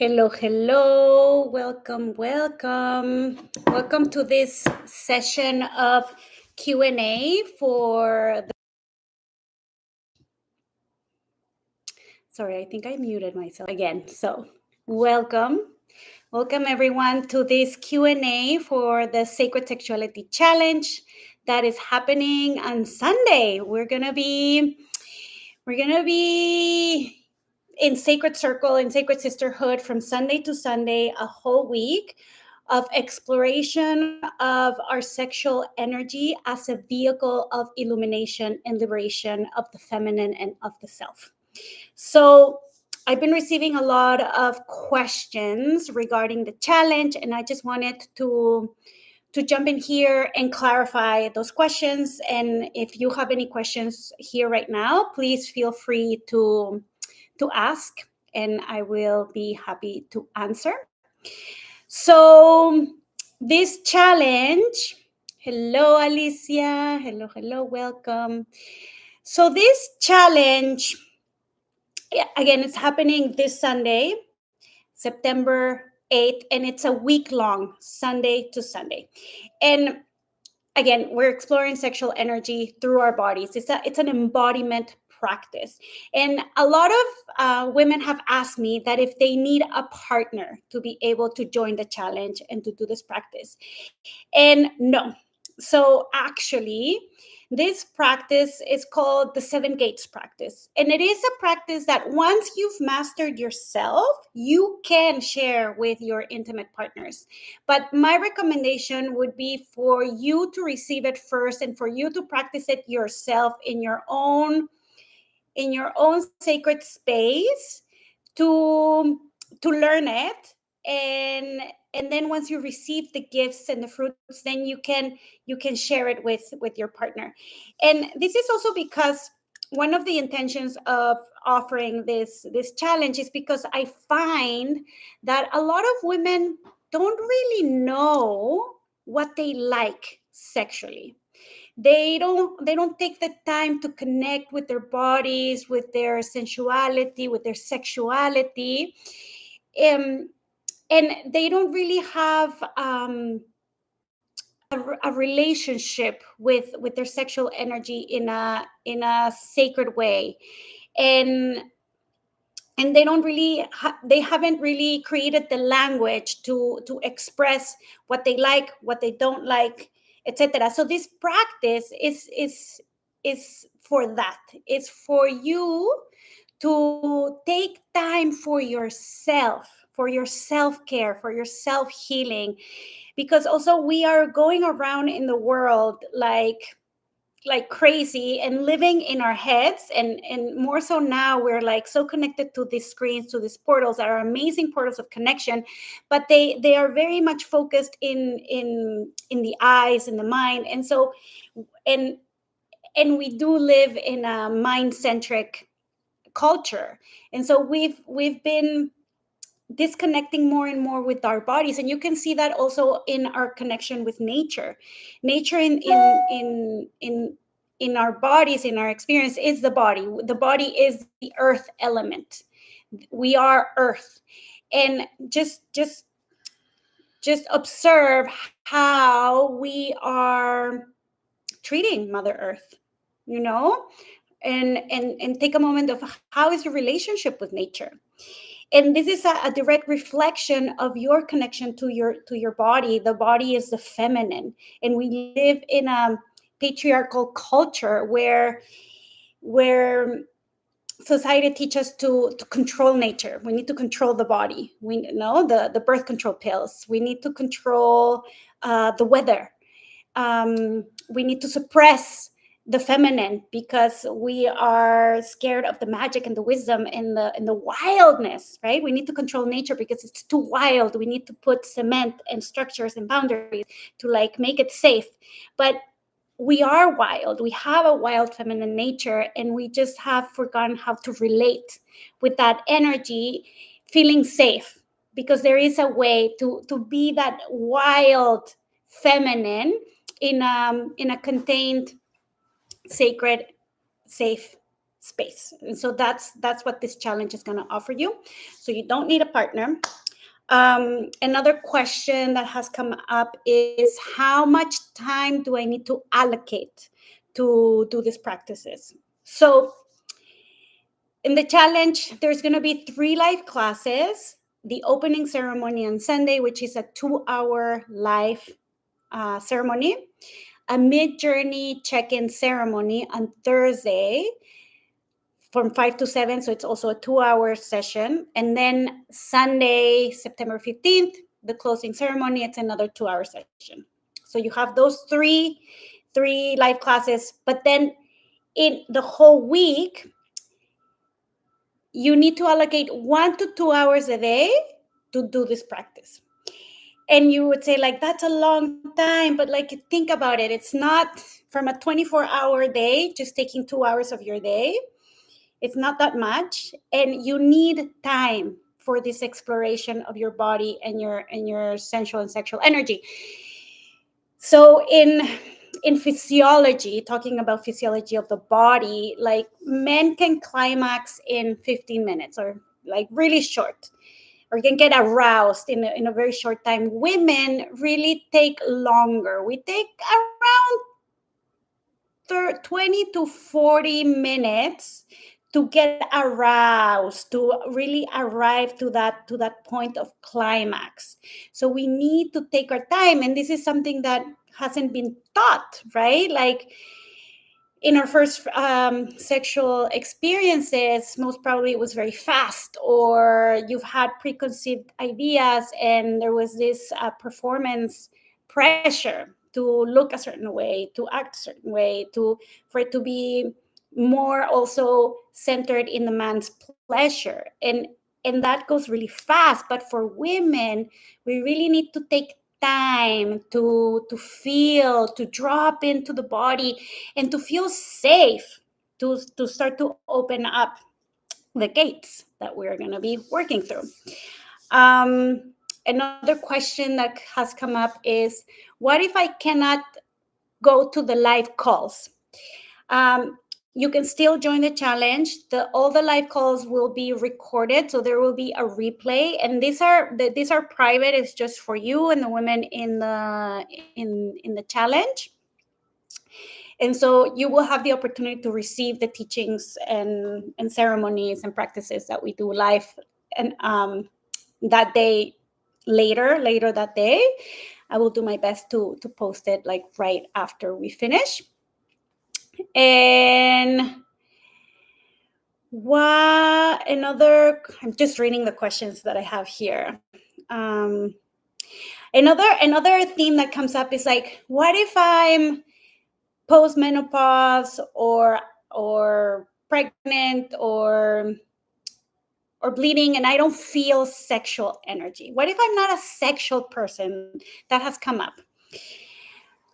Hello, hello. Welcome, welcome. Welcome to this session of Q&A for the... Sorry, I think I muted myself again. So, welcome. Welcome everyone to this Q&A for the Sacred Sexuality Challenge that is happening on Sunday. We're going to be in Sacred Circle, in Sacred Sisterhood from Sunday to Sunday, a whole week of exploration of our sexual energy as a vehicle of illumination and liberation of the feminine and of the self. So I've been receiving a lot of questions regarding the challenge, and I just wanted to jump in here and clarify those questions. And if you have any questions here right now, please feel free to ask, and I will be happy to answer. So this challenge, hello Alicia, hello, welcome. So this challenge, again, it's happening this Sunday, September 8th, and it's a week long, Sunday to Sunday. And again, we're exploring sexual energy through our bodies. It's an embodiment practice. And a lot of women have asked me that if they need a partner to be able to join the challenge and to do this practice. And no. So actually, this practice is called the 7 Gates practice. And it is a practice that once you've mastered yourself, you can share with your intimate partners. But my recommendation would be for you to receive it first and for you to practice it yourself in your own sacred space to learn it. And then once you receive the gifts and the fruits, then you can share it with your partner. And this is also because one of the intentions of offering this challenge is because I find that a lot of women don't really know what they like sexually. They don't take the time to connect with their bodies, with their sensuality, with their sexuality. And they don't really have a relationship with their sexual energy in a sacred way. And they don't really they haven't really created the language to express what they like, what they don't like, etc. So this practice is for that. It's for you to take time for yourself, for your self-care, for your self-healing, because also we are going around in the world like crazy and living in our heads, and more so now we're like so connected to these screens, to these portals that are amazing portals of connection, but they are very much focused in the eyes and the mind. And so and we do live in a mind-centric culture, and so we've been disconnecting more and more with our bodies. And you can see that also in our connection with nature. Nature in our bodies, in our experience, is the body. The body is the earth element. We are earth. And just observe how we are treating Mother Earth, and take a moment of how is your relationship with nature. And this is a direct reflection of your connection to your body. The body is the feminine, and we live in a patriarchal culture where society teaches us to control nature. We need to control the body. We know the birth control pills. We need to control the weather. We need to suppress the feminine because we are scared of the magic and the wisdom and the wildness, right? We need to control nature because it's too wild. We need to put cement and structures and boundaries to make it safe. But we are wild. We have a wild feminine nature, and we just have forgotten how to relate with that energy, feeling safe, because there is a way to be that wild feminine in a contained, sacred, safe space. And so that's what this challenge is going to offer you. So you don't need a partner. Another question that has come up is, how much time do I need to allocate to do these practices? So in the challenge, there's going to be 3 live classes. The opening ceremony on Sunday, which is a 2-hour live ceremony. A mid-journey check-in ceremony on Thursday from 5 to 7. So it's also a 2-hour session. And then Sunday, September 15th, the closing ceremony, it's another 2-hour session. So you have those three live classes. But then in the whole week, you need to allocate 1 to 2 hours a day to do this practice. And you would say, like, that's a long time, but like, think about it. It's not from a 24-hour day, just taking 2 hours of your day. It's not that much. And you need time for this exploration of your body and your sensual and sexual energy. So in physiology, talking about physiology of the body, like, men can climax in 15 minutes or like really short, or can get aroused in a very short time. Women really take longer. We take around 20 to 40 minutes to get aroused, to really arrive to that point of climax. So we need to take our time, and this is something that hasn't been taught, right? Like, in our first sexual experiences, most probably it was very fast, or you've had preconceived ideas, and there was this performance pressure to look a certain way, to act a certain way, for it to be more also centered in the man's pleasure, and that goes really fast. But for women, we really need to take time to feel, to drop into the body, and to feel safe, to start to open up the gates that we're going to be working through. Another question that has come up is, what if I cannot go to the live calls? You can still join the challenge. All the live calls will be recorded, so there will be a replay, and these are private. It's just for you and the women in the challenge. And so you will have the opportunity to receive the teachings and ceremonies and practices that we do live, and that day, later that day. I will do my best to post it like right after we finish. And I'm just reading the questions that I have here. Another theme that comes up is like, what if I'm post-menopause or pregnant or bleeding, and I don't feel sexual energy? What if I'm not a sexual person? That has come up.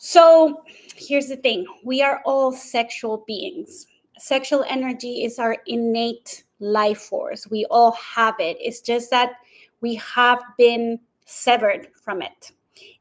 So here's the thing. We are all sexual beings. Sexual energy is our innate life force. We all have it. It's just that we have been severed from it.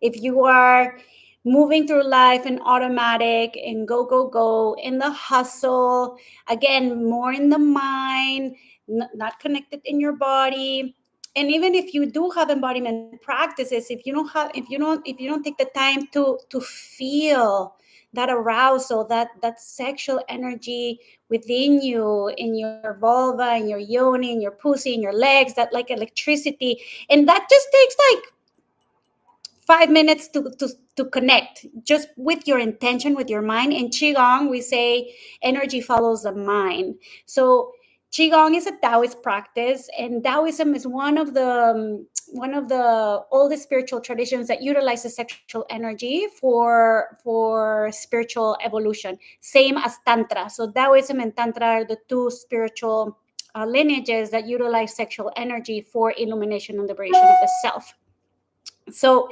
If you are moving through life in automatic and go in the hustle, again, more in the mind, not connected in your body, and even if you do have embodiment practices, if you don't take the time to feel that arousal, that sexual energy within you, in your vulva, in your yoni, in your pussy, in your legs, that like electricity, and that just takes like 5 minutes to connect just with your intention, with your mind. In Qigong, we say energy follows the mind. So Qigong is a Taoist practice, and Taoism is one of the oldest spiritual traditions that utilizes sexual energy for spiritual evolution, same as Tantra. So Taoism and Tantra are the two spiritual lineages that utilize sexual energy for illumination and liberation of the self. So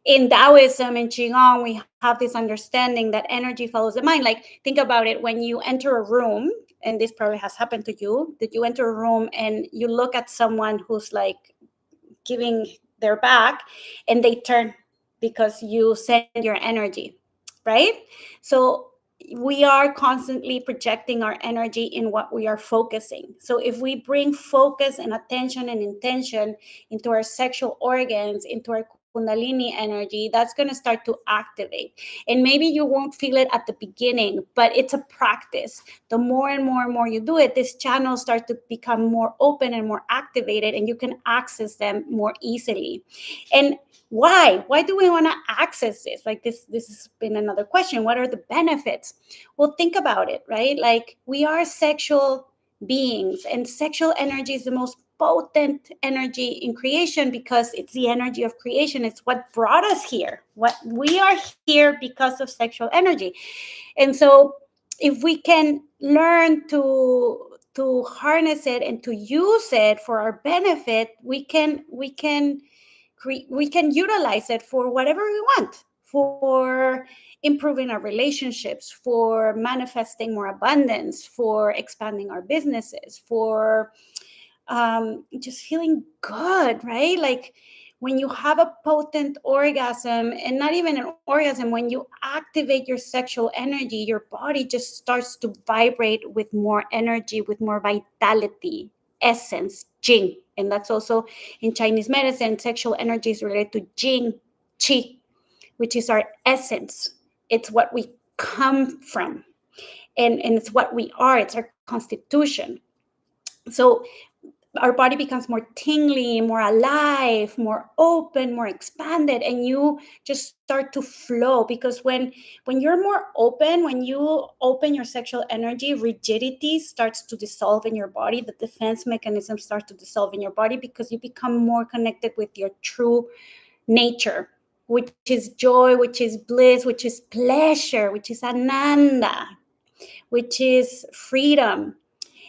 in Taoism and Qigong, we have this understanding that energy follows the mind. Like, think about it. When you enter a room, and this probably has happened to you, that you enter a room and you look at someone who's like giving their back, and they turn because you send your energy, right? So we are constantly projecting our energy in what we are focusing. So if we bring focus and attention and intention into our sexual organs, into our Kundalini energy, that's going to start to activate. And maybe you won't feel it at the beginning, but it's a practice. The more and more and more you do it, these channels start to become more open and more activated, and you can access them more easily. And why do we want to access this? Like this has been another question. What are the benefits? Well, think about it, right? Like, we are sexual beings, and sexual energy is the most potent energy in creation, because it's the energy of creation. It's what brought us here. What we are here because of sexual energy. And so if we can learn to harness it and to use it for our benefit, we can utilize it for whatever we want, for improving our relationships, for manifesting more abundance, for expanding our businesses, for just feeling good, right? Like, when you have a potent orgasm, and not even an orgasm, when you activate your sexual energy, your body just starts to vibrate with more energy, with more vitality, essence, jing. And that's also in Chinese medicine. Sexual energy is related to jing, qi, which is our essence. It's what we come from, and it's what we are. It's our constitution. So our body becomes more tingly, more alive, more open, more expanded, and you just start to flow. Because when you're more open, when you open your sexual energy, rigidity starts to dissolve in your body. The defense mechanisms start to dissolve in your body, because you become more connected with your true nature, which is joy, which is bliss, which is pleasure, which is ananda, which is freedom.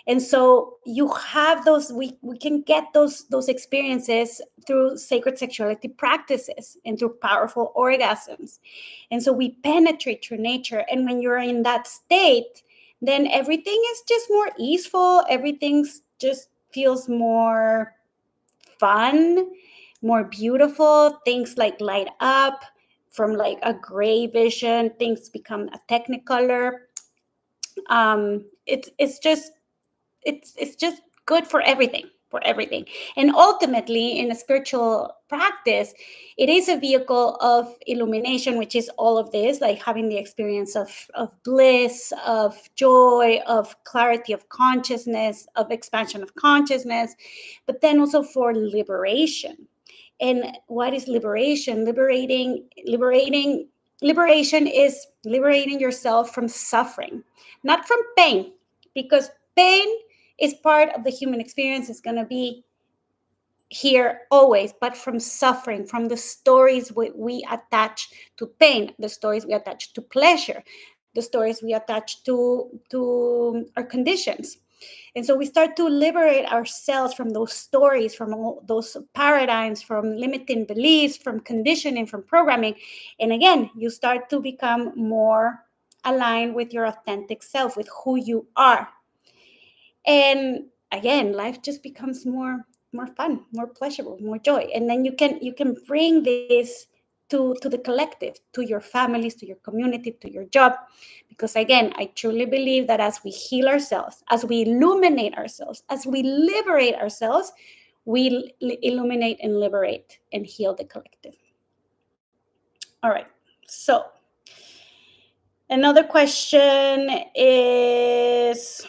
And so you have those, we can get those experiences through sacred sexuality practices and through powerful orgasms. And so we penetrate through nature. And when you're in that state, then everything is just more easeful. Everything's just feels more fun, more beautiful. Things like light up from like a gray vision. Things become a technicolor. It's just good for everything. And ultimately, in a spiritual practice, it is a vehicle of illumination, which is all of this, like having the experience of bliss, of joy, of clarity of consciousness, of expansion of consciousness, but then also for liberation. And what is liberation? Liberation is liberating yourself from suffering, not from pain, because pain is part of the human experience. It's going to be here always, but from suffering, from the stories we attach to pain, the stories we attach to pleasure, the stories we attach to our conditions. And so we start to liberate ourselves from those stories, from all those paradigms, from limiting beliefs, from conditioning, from programming. And again, you start to become more aligned with your authentic self, with who you are. And again, life just becomes more fun, more pleasurable, more joy. And then you can bring this to the collective, to your families, to your community, to your job. Because again, I truly believe that as we heal ourselves, as we illuminate ourselves, as we liberate ourselves, we illuminate and liberate and heal the collective. All right. So another question is,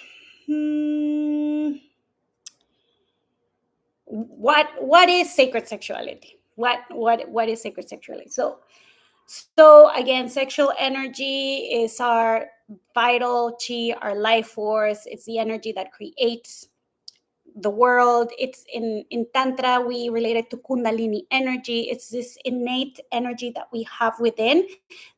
what is sacred sexuality? What is sacred sexuality? So again, sexual energy is our vital chi, our life force. It's the energy that creates the world. It's in Tantra, we relate it to Kundalini energy. It's this innate energy that we have within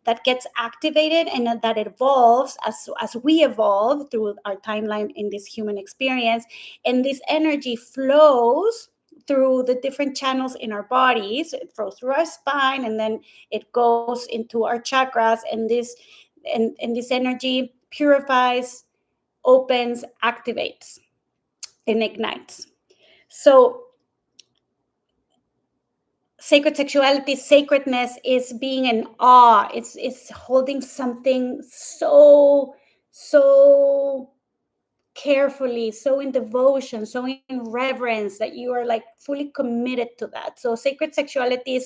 that gets activated and that evolves as we evolve through our timeline in this human experience. And this energy flows through the different channels in our bodies. It flows through our spine, and then it goes into our chakras, and this energy purifies, opens, activates, and ignites. So sacred sexuality, sacredness is being in awe. It's holding something so carefully, so in devotion, so in reverence, that you are like fully committed to that. So sacred sexuality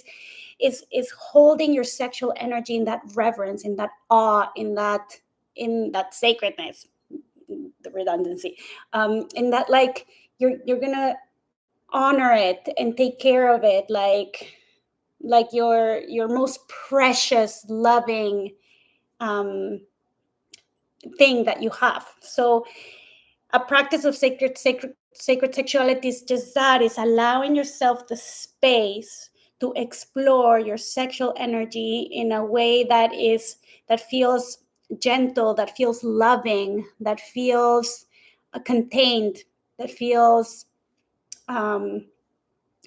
is holding your sexual energy in that reverence, in that awe, in that sacredness, the redundancy, in that, like, you're gonna honor it and take care of it, like your most precious, loving thing that you have. So a practice of sacred sexuality is just that, is allowing yourself the space to explore your sexual energy in a way that feels gentle, that feels loving, that feels contained, that feels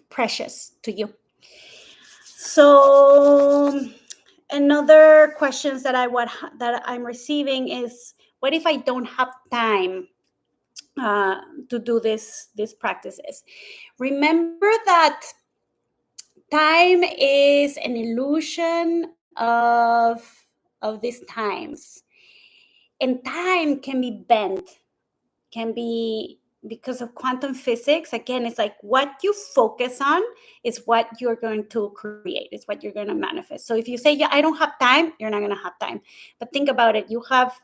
precious to you. So another questions that I'm receiving is, what if I don't have time to do these practices? Remember that time is an illusion of these times, and time can be bent, can be, because of quantum physics. Again, it's like what you focus on is what you're going to create, is what you're going to manifest. So if you say, yeah, I don't have time, you're not going to have time. But think about it. You have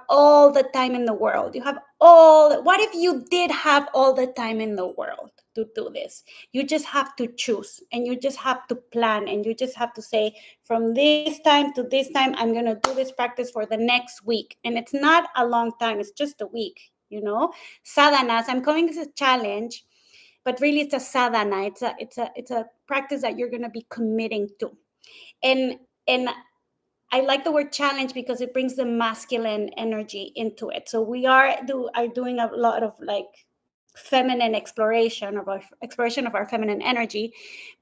all the time in the world. What if you did have all the time in the world to do this? You just have to choose, and you just have to plan, and you just have to say, from this time to this time, I'm going to do this practice for the next week. And it's not a long time, it's just a week, sadhanas. I'm calling this a challenge, but really it's a sadhana. It's a practice that you're going to be committing to. And I like the word challenge because it brings the masculine energy into it. So we are doing a lot of like feminine exploration of our feminine energy,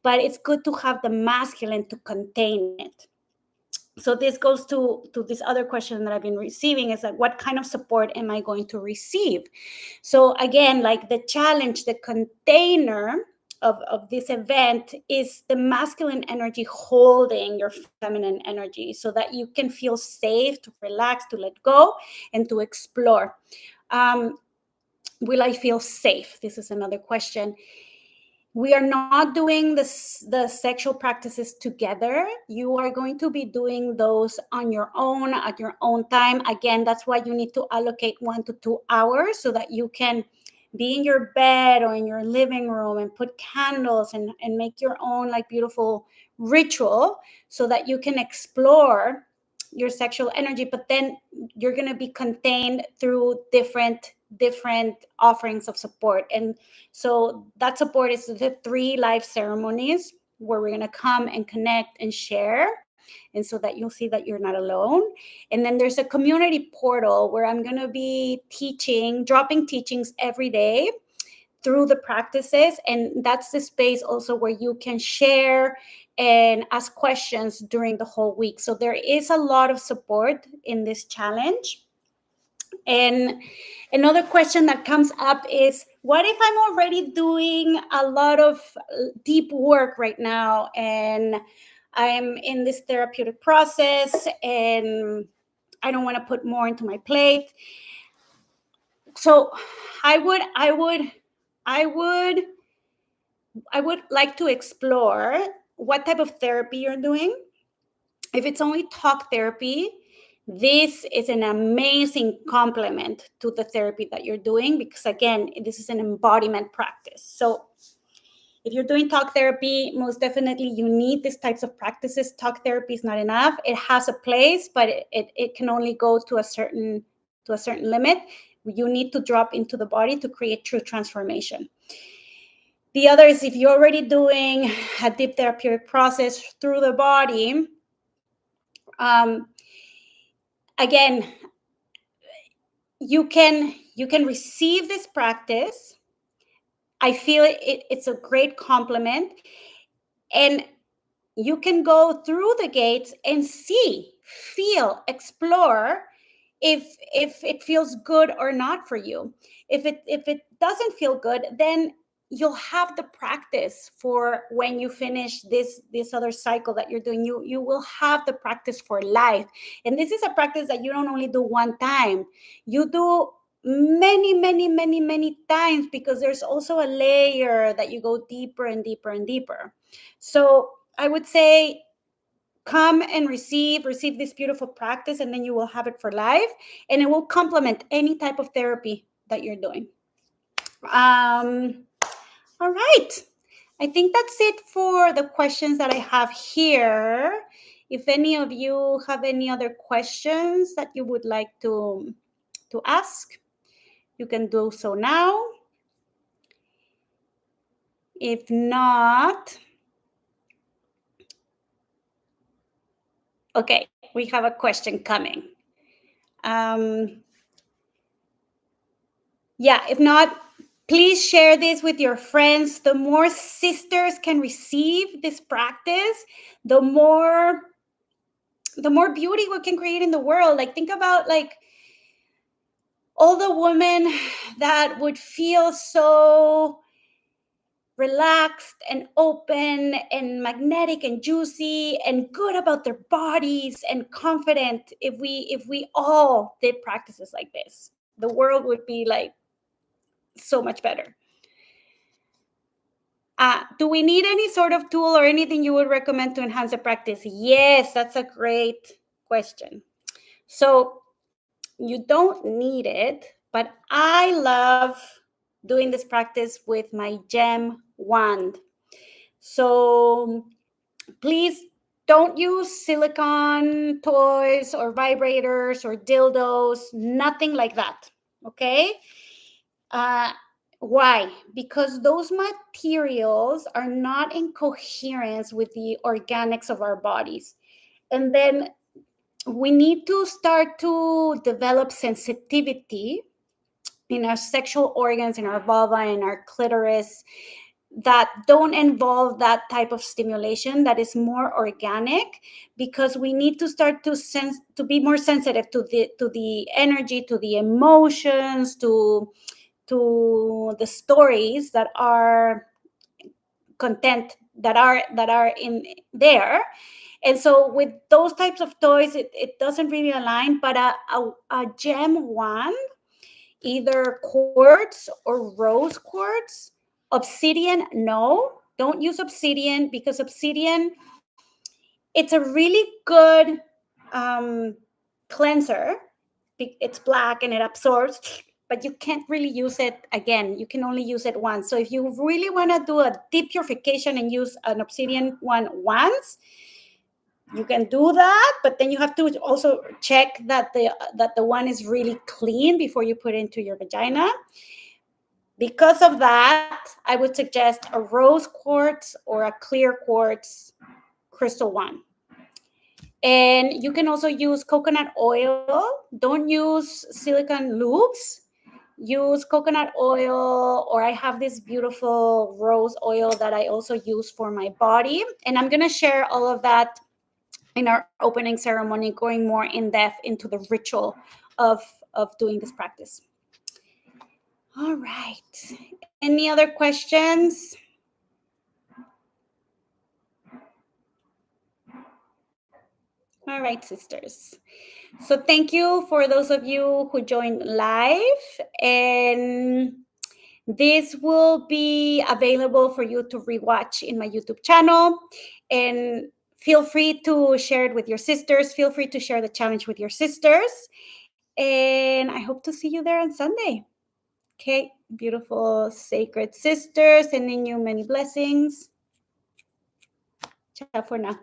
but it's good to have the masculine to contain it. So this goes to this other question that I've been receiving, is like, what kind of support am I going to receive? So again, like the challenge, the container of this event is the masculine energy holding your feminine energy, so that you can feel safe to relax, to let go, and to explore. Will I feel safe? This is another question. We are not doing the sexual practices together. You are going to be doing those on your own, at your own time. Again, that's why you need to allocate 1 to 2 hours, so that you can be in your bed or in your living room and put candles and make your own like beautiful ritual, so that you can explore your sexual energy. But then you're going to be contained through different offerings of support. And so that support is the 3 live ceremonies where we're going to come and connect and share, and so that you'll see that you're not alone. And then there's a community portal where I'm going to be dropping teachings every day through the practices. And that's the space also where you can share and ask questions during the whole week. So there is a lot of support in this challenge. And another question that comes up is, what if I'm already doing a lot of deep work right now, and I'm in this therapeutic process, and I don't want to put more into my plate? So I would like to explore what type of therapy you're doing. If it's only talk therapy, this is an amazing complement to the therapy that you're doing, because again, this is an embodiment practice. So if you're doing talk therapy, most definitely you need these types of practices. Talk therapy is not enough. It has a place, but it can only go to a certain limit. You need to drop into the body to create true transformation. The other is, if you're already doing a deep therapeutic process through the body, again, you can receive this practice. I feel it's a great complement, and you can go through the gates and see, feel, explore if it feels good or not for you. If it doesn't feel good, then you'll have the practice for when you finish this other cycle that you're doing. You will have the practice for life. And this is a practice that you don't only do one time, you do many, many, many, many times, because there's also a layer that you go deeper and deeper and deeper. So I would say, come and receive this beautiful practice, and then you will have it for life, and it will complement any type of therapy that you're doing. All right. I think that's it for the questions that I have here. If any of you have any other questions that you would like to ask, you can do so now. If not, okay, we have a question coming. Yeah, if not, please share this with your friends. The more sisters can receive this practice, the more beauty we can create in the world. Like, think about like all the women that would feel so relaxed and open and magnetic and juicy and good about their bodies and confident if we all did practices like this. The world would be like so much better. Do we need any sort of tool or anything you would recommend to enhance the practice? Yes, that's a great question. So you don't need it, but I love doing this practice with my gem wand. So please don't use silicone toys or vibrators or dildos, nothing like that, okay? Why? Because those materials are not in coherence with the organics of our bodies. And then we need to start to develop sensitivity in our sexual organs, in our vulva, in our clitoris, that don't involve that type of stimulation, that is more organic, because we need to start to be more sensitive to the energy, to the emotions, to the stories that are content that are in there. And so with those types of toys, it doesn't really align. But a gem wand, either quartz or rose quartz, obsidian, no, don't use obsidian, because obsidian, it's a really good cleanser. It's black and it absorbs, but you can't really use it again. You can only use it once. So if you really want to do a deep purification and use an obsidian one once, you can do that, but then you have to also check that the one is really clean before you put it into your vagina. Because of that, I would suggest a rose quartz or a clear quartz crystal one. And you can also use coconut oil. Don't use silicone lubes. Use coconut oil, or I have this beautiful rose oil that I also use for my body. And I'm going to share all of that in our opening ceremony, going more in depth into the ritual of doing this practice. All right. Any other questions? All right, sisters. So thank you for those of you who joined live. And this will be available for you to rewatch in my YouTube channel. And feel free to share it with your sisters. Feel free to share the challenge with your sisters. And I hope to see you there on Sunday. Okay, beautiful sacred sisters, sending you many blessings. Ciao for now.